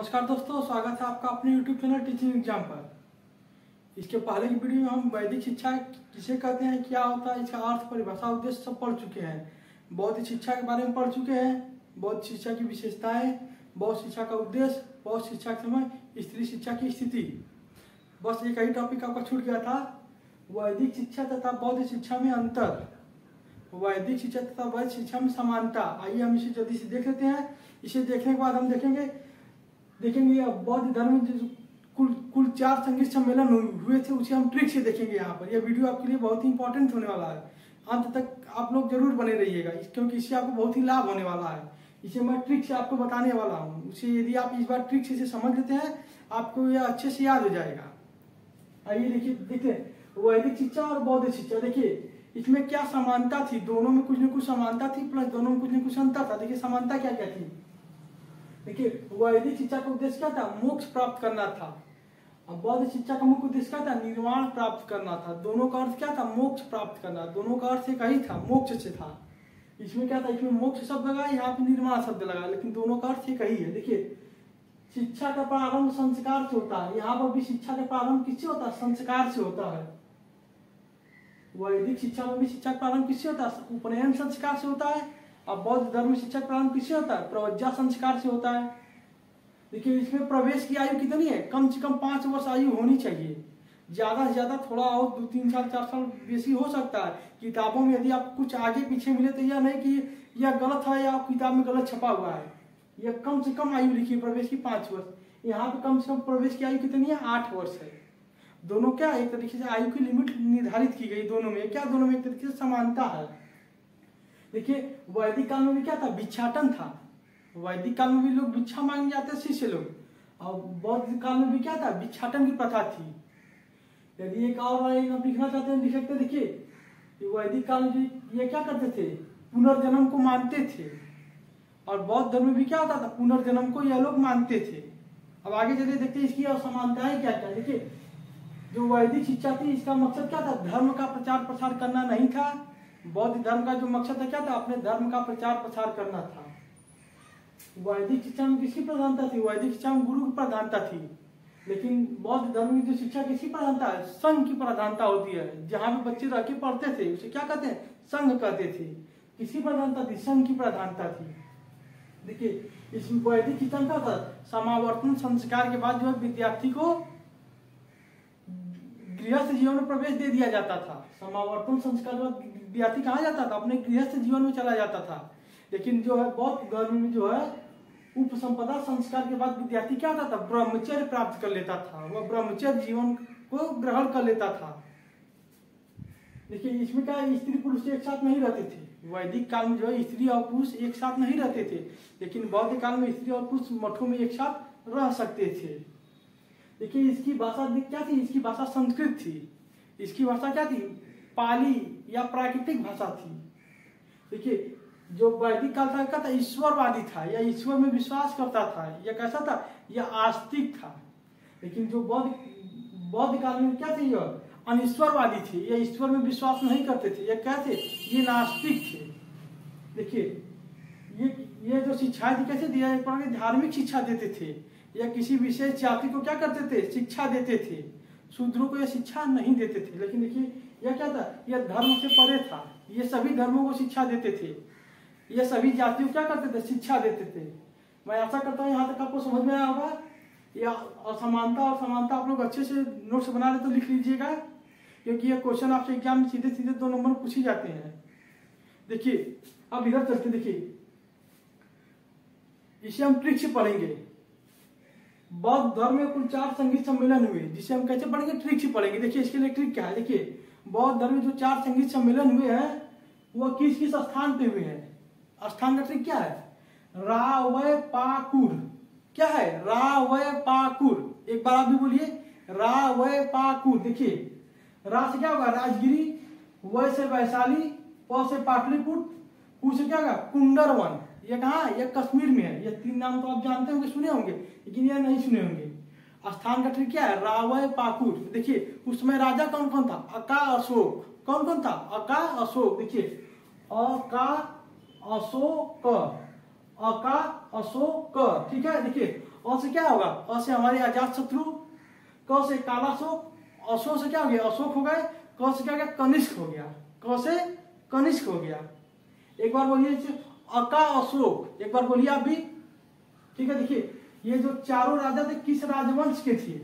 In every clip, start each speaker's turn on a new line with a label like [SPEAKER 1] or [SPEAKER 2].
[SPEAKER 1] नमस्कार दोस्तों, स्वागत है आपका अपने YouTube चैनल टीचिंग एग्जाम पर। इसके पहले की वीडियो में हम वैदिक शिक्षा किसे कहते हैं, क्या होता है, इसका अर्थ, परिभाषा, उद्देश्य सब पढ़ चुके हैं। बौद्ध शिक्षा के बारे में पढ़ चुके हैं, बौद्ध शिक्षा की विशेषताएं, बौद्ध शिक्षा का उद्देश्य, बौद्ध शिक्षा के समय स्त्री शिक्षा की स्थिति। बस एक ही टॉपिक आपका छूट गया था, वैदिक शिक्षा तथा बौद्ध शिक्षा में अंतर, वैदिक शिक्षा तथा बौद्ध शिक्षा में समानता। आइए हम इसे जल्दी से देख लेते हैं। इसे देखने के बाद हम देखेंगे बौद्ध धर्म में जो कुल 4 संगीत सम्मेलन हुए थे, उसे हम ट्रिक से देखेंगे। यहाँ पर यह वीडियो आपके लिए बहुत ही इंपॉर्टेंट होने वाला है, अंत तक आप लोग जरूर बने रहिएगा, क्योंकि इससे आपको बहुत ही लाभ होने वाला है। इसे मैं ट्रिक से आपको बताने वाला हूँ। उसे यदि आप इस बार ट्रिक से समझ लेते हैं, आपको यह अच्छे से याद हो जाएगा। आइए देखिए वैदिक शिक्षा और बौद्ध शिक्षा। देखिए इसमें क्या समानता थी, दोनों में कुछ न कुछ समानता थी, प्लस दोनों में कुछ न कुछ अंतर था। देखिए समानता क्या क्या थी। देखिए वैदिक शिक्षा का उद्देश्य क्या था, मोक्ष प्राप्त करना था। अब बौद्ध शिक्षा का मुख्य उद्देश्य क्या था, निर्वाण प्राप्त करना था। दोनों का अर्थ क्या था, मोक्ष प्राप्त करना। दोनों का अर्थ एक ही था, मोक्ष से था। इसमें क्या था, इसमें मोक्ष शब्द लगा, यहाँ पे निर्वाण शब्द लगा, लेकिन दोनों का अर्थ एक ही है। देखिए शिक्षा का प्रारंभ संस्कार से होता है, यहाँ पर भी शिक्षा का प्रारंभ किससे होता है, संस्कार से होता है। वैदिक शिक्षा में भी शिक्षा का प्रारंभ किससे होता है, उपनयन संस्कार से होता है। अब बौद्ध धर्म में शिक्षा प्रारंभ किससे होता है, प्रवज्जा संस्कार से होता है। देखिए इसमें प्रवेश की आयु कितनी है, कम से कम 5 वर्ष आयु होनी चाहिए, ज्यादा से ज्यादा थोड़ा और 2-3 साल 4 साल बेसी हो सकता है। किताबों में यदि आप कुछ आगे पीछे मिले तो यह नहीं कि यह गलत है या किताब में गलत छपा हुआ है। यह कम से कम आयु लिखी है प्रवेश की 5 वर्ष। यहाँ पे कम से कम प्रवेश की आयु कितनी है, 8 वर्ष है। दोनों क्या एक तरीके से आयु की लिमिट निर्धारित की गई। दोनों में क्या, दोनों में एक तरीके से समानता है। देखिए वैदिक काल में भी क्या था, भिक्षाटन था। वैदिक काल में भी लोग भिक्षा मांगने जाते शिष्य लोग, और बौद्ध काल में भी क्या था, भिक्षाटन की प्रथा थी। यदि एक और आप लिखना चाहते हैं लिख सकते। देखिए वैदिक काल में ये क्या करते थे, पुनर्जन्म को मानते थे, और बौद्ध धर्म में भी क्या होता था, पुनर्जन्म को यह लोग मानते थे। अब आगे चलिए देखते हैं इसकी असमानताएं क्या क्या। देखिए जो वैदिक शिक्षा थी, इसका मकसद क्या था, धर्म का प्रचार प्रसार करना नहीं था। बौद्ध धर्म का जो मकसद है क्या था, अपने धर्म का प्रचार प्रसार करना था। वैदिक शिक्षा में किसकी प्रधानता थी, वैदिक शिक्षा में गुरु की प्रधानता थी। लेकिन बौद्ध धर्म की जो शिक्षा किसकी प्रधानता है, संघ की प्रधानता होती है। जहां पे बच्चे रह के पढ़ते थे उसे क्या कहते हैं, संघ कहते थे। किसकी प्रधानता थी, संघ की प्रधानता थी। देखिए इस वैदिक शिक्षा का था, समावर्तन संस्कार के बाद जो है विद्यार्थी को गृहस्थ जीवन में प्रवेश दे दिया जाता था। समावर्तन संस्कार के बाद विद्यार्थी कहाँ जाता था, अपने गृहस्थ जीवन में चला जाता था। लेकिन जो है बौद्ध धर्म में जो है उपसंपदा संस्कार के बाद विद्यार्थी क्या होता था, ब्रह्मचर्य प्राप्त कर लेता था। वह ब्रह्मचर्य जीवन को ग्रहण कर लेता था। देखिए इसमें क्या, स्त्री पुरुष एक साथ नहीं रहते थे। वैदिक काल में जो है स्त्री और पुरुष एक साथ नहीं रहते थे, लेकिन बौद्ध काल में स्त्री और पुरुष मठों में एक साथ रह सकते थे। देखिए इसकी भाषा क्या थी, इसकी भाषा संस्कृत थी। इसकी भाषा क्या थी, पाली या प्राकृतिक भाषा थी। देखिए जो वैदिक काल था क्या था, ईश्वरवादी था, या ईश्वर में विश्वास करता था। यह कैसा था, यह आस्तिक था। लेकिन जो बौद्ध काल में क्या थे, यह अनिश्वरवादी थे, यह ईश्वर में विश्वास नहीं करते थे। यह क्या थे, ये नास्तिक थे। देखिए ये जो शिक्षाएं थी कैसे दिया, एक प्रकार की धार्मिक शिक्षा देते थे, या किसी विशेष जाति को क्या करते थे, शिक्षा देते थे। शूद्रों को यह शिक्षा नहीं देते थे। लेकिन देखिए यह क्या था, यह धर्म से परे था। ये सभी धर्मों को शिक्षा देते थे, यह सभी जातियों को क्या करते थे, शिक्षा देते थे। मैं आशा करता हूँ यहाँ तक आपको समझ में आया होगा। या असमानता और समानता आप लोग अच्छे से नोट्स बना रहे तो लिख लीजिएगा, क्योंकि ये क्वेश्चन आपसे एग्जाम में सीधे सीधे 2 नंबर पूछ ही जाते हैं। देखिए अब इधर चलते, देखिए इसे हम ट्रिक से पढ़ेंगे। बौद्ध धर्म में कुल 4 संगीत सम्मेलन हुए, जिसे हम कैसे पढ़ेंगे, ट्रिक से पढ़ेंगे। देखिए इसके लिए ट्रिक क्या है। देखिए बौद्ध धर्म में जो 4 संगीत सम्मेलन हुए हैं वह किस किस स्थान पे हुए हैं। स्थान का ट्रिक क्या है, रावयपाकुर। क्या है, रावयपाकुर। एक बार आप भी बोलिए, रावयपाकुर। देखिए रा से क्या होगा, राजगिरी, वै से वैशाली, प से पाटलिपुत्र, कु से क्या होगा, कुंडरवन। ये कहाँ है, ये कश्मीर में है। ये 3 नाम तो आप जानते होंगे, सुने होंगे, लेकिन ये नहीं सुने होंगे। स्थान का ट्रिक क्या है, रावयपाकुर। देखिए उसमें राजा कौन कौन था, अका अशोक। कौन कौन था, अका अशोक। देखिए अका अशोक, अका अशोक, ठीक है। देखिए अ से क्या होगा, अ से हमारे अजात शत्रु, क से कालाशोक, अशोक से क्या हो गया, अशोक हो गए, क से क्या हो गया, कनिष्क हो गया, क से कनिष्क हो गया। एक बार बोलिए अका अशोक, एक बार बोलिए आप भी, ठीक है। देखिए ये जो चारों राजा थे किस राजवंश के थे,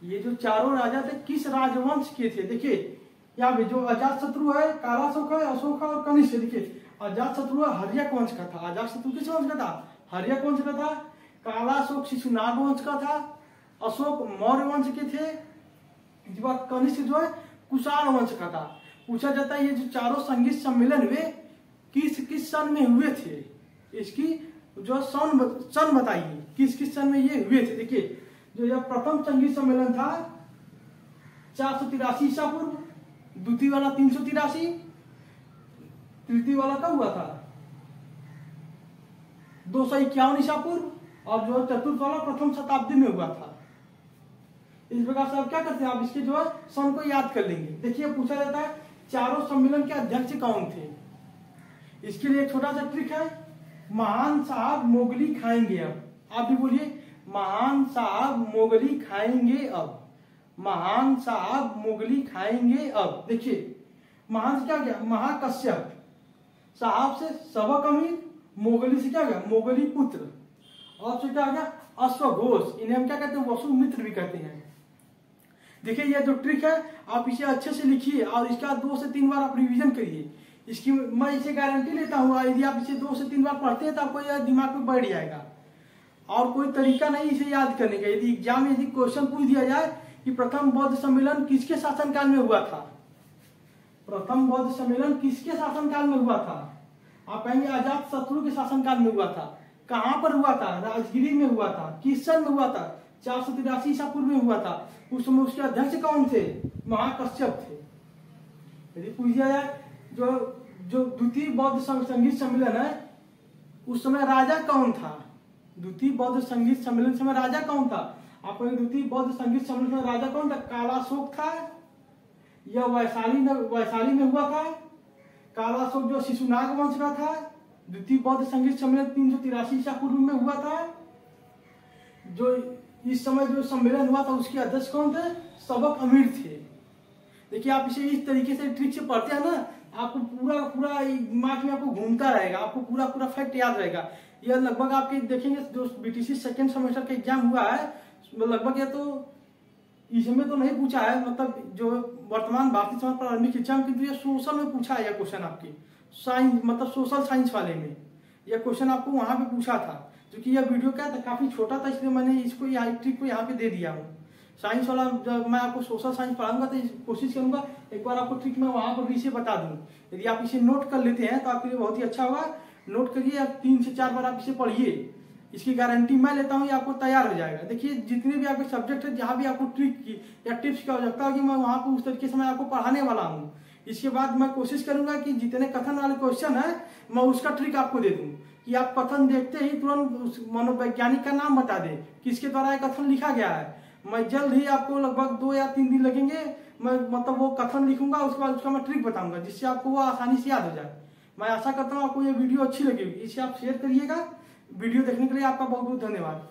[SPEAKER 1] ये जो चारों राजा थे किस राजवंश के थे। देखिए यहाँ पे जो अजात शत्रु है, कालाशोक है, अशोक है और कनिष्क। देखिए अजात शत्रु हर्यक वंश का था, अजात शत्रु किस वंश का था, हर्यक वंश का था। कालाशोक शिशुनाग वंश का था, अशोक मौर्य वंश के थे, कनिष्क जो है कुषाण वंश का था। पूछा जाता है ये जो चारों संगीत सम्मेलन हुए किस किस सन में हुए थे, इसकी जो सन बताइए, किस किस सन में ये हुए थे। देखिए जो यह प्रथम संगीत सम्मेलन था 483 ईसा पूर्व, द्वितीय वाला 383, तृतीय वाला कब हुआ था 251 ईसा पूर्व, और जो चतुर्थ वाला प्रथम शताब्दी में हुआ था। इस प्रकार से आप क्या करते हैं, आप इसके जो है सन को याद कर लेंगे। देखिए पूछा जाता है चारों सम्मेलन के अध्यक्ष कौन थे, इसके लिए एक छोटा सा ट्रिक है, महान साहब मोगली खाएंगे अब। आप भी बोलिए महान साहब मोगली खाएंगे अब, महान साहब मोगली खाएंगे अब। देखिए महान से क्या गया, महाकश्यप, साहब से सबक अमीर, मोगली से क्या गया, मोगली पुत्र, और से क्या गया, अश्वघोष। इन्हें हम क्या कहते हैं, वसु मित्र भी कहते हैं। देखिए ये जो ट्रिक है आप इसे अच्छे से लिखिए और इसका 2 से 3 बार आप रिवीजन करिए। इसकी मैं इसे गारंटी लेता हूँ, यदि आप इसे 2 से 3 बार पढ़ते हैं तो आपको यह दिमाग में बैठ जाएगा। और कोई तरीका नहीं इसे याद करने का। यदि एग्जाम में यदि क्वेश्चन पूछ दिया जाए कि प्रथम बौद्ध सम्मेलन किसके शासनकाल में हुआ था, प्रथम बौद्ध सम्मेलन किसके शासनकाल में हुआ था, आप कहेंगे अजात शत्रु के शासनकाल में हुआ था। कहाँ पर हुआ था, राजगिरी में हुआ था। किस सन में हुआ था, 483 ईसा पूर्व में हुआ था। उस समय उसके अध्यक्ष कौन थे, महाकश्यप थे। यदि पूछ दिया जाए जो द्वितीय बौद्ध संगीत सम्मेलन है उस समय राजा कौन था, द्वितीय बौद्ध संगीत सम्मेलन समय राजा कौन था, आपको द्वितीय बौद्ध संगीत सम्मेलन में राजा कौन था, कालाशोक था, यह वैशाली में हुआ था। कालाशोक जो शिशुनाग वंश का था। द्वितीय बौद्ध संगीत सम्मेलन 383 ईसा पूर्व में हुआ था। जो इस समय जो सम्मेलन हुआ था उसके अध्यक्ष कौन थे, सबक अमीर थे। देखिए आप इसे इस तरीके से ट्रिक से पढ़ते हैं ना, आपको पूरा दिमाग में आपको घूमता रहेगा, आपको पूरा फैक्ट याद रहेगा। यह लगभग आपके देखेंगे जो बीटीसी सेकेंड सेमेस्टर का एग्जाम हुआ है लगभग, यह तो इसमें तो नहीं पूछा है, मतलब जो वर्तमान भारतीय समाज प्रारंभिक एग्जाम, किंतु ये सोशल में पूछा है यह क्वेश्चन आपके साइंस, मतलब सोशल साइंस वाले में यह क्वेश्चन आपको वहां पे पूछा था। क्योंकि यह वीडियो क्या था, काफी छोटा था, इसलिए मैंने इसको ट्रिक को यहाँ पे दे दिया हूँ। साइंस वाला जब मैं आपको सोशल साइंस पढ़ाऊंगा तो कोशिश करूंगा एक बार आपको ट्रिक मैं वहां पर भी इसे बता दूं। यदि आप इसे नोट कर लेते हैं तो आपके लिए बहुत ही अच्छा होगा। नोट करिए, आप 3 से 4 बार आप इसे पढ़िए, इसकी गारंटी मैं लेता हूँ, ये आपको तैयार हो जाएगा। देखिए जितने भी आपके सब्जेक्ट है, जहाँ भी आपको ट्रिक की या टिप्स की आवश्यकता होगी, मैं वहाँ पर उस तरीके से मैं आपको पढ़ाने वाला हूँ। इसके बाद मैं कोशिश करूंगा कि जितने कथन वाले क्वेश्चन है मैं उसका ट्रिक आपको दे दूं, कि आप कथन देखते ही तुरंत उस मनोवैज्ञानिक का नाम बता दें किसके द्वारा यह कथन लिखा गया है। मैं जल्द ही आपको लगभग 2 या 3 दिन लगेंगे, मैं मतलब वो कथन लिखूंगा, उसके बाद उसका मैं ट्रिक बताऊंगा, जिससे आपको वो आसानी से याद हो जाए। मैं आशा करता हूँ आपको ये वीडियो अच्छी लगेगी, इसे आप शेयर करिएगा। वीडियो देखने के लिए आपका बहुत बहुत धन्यवाद।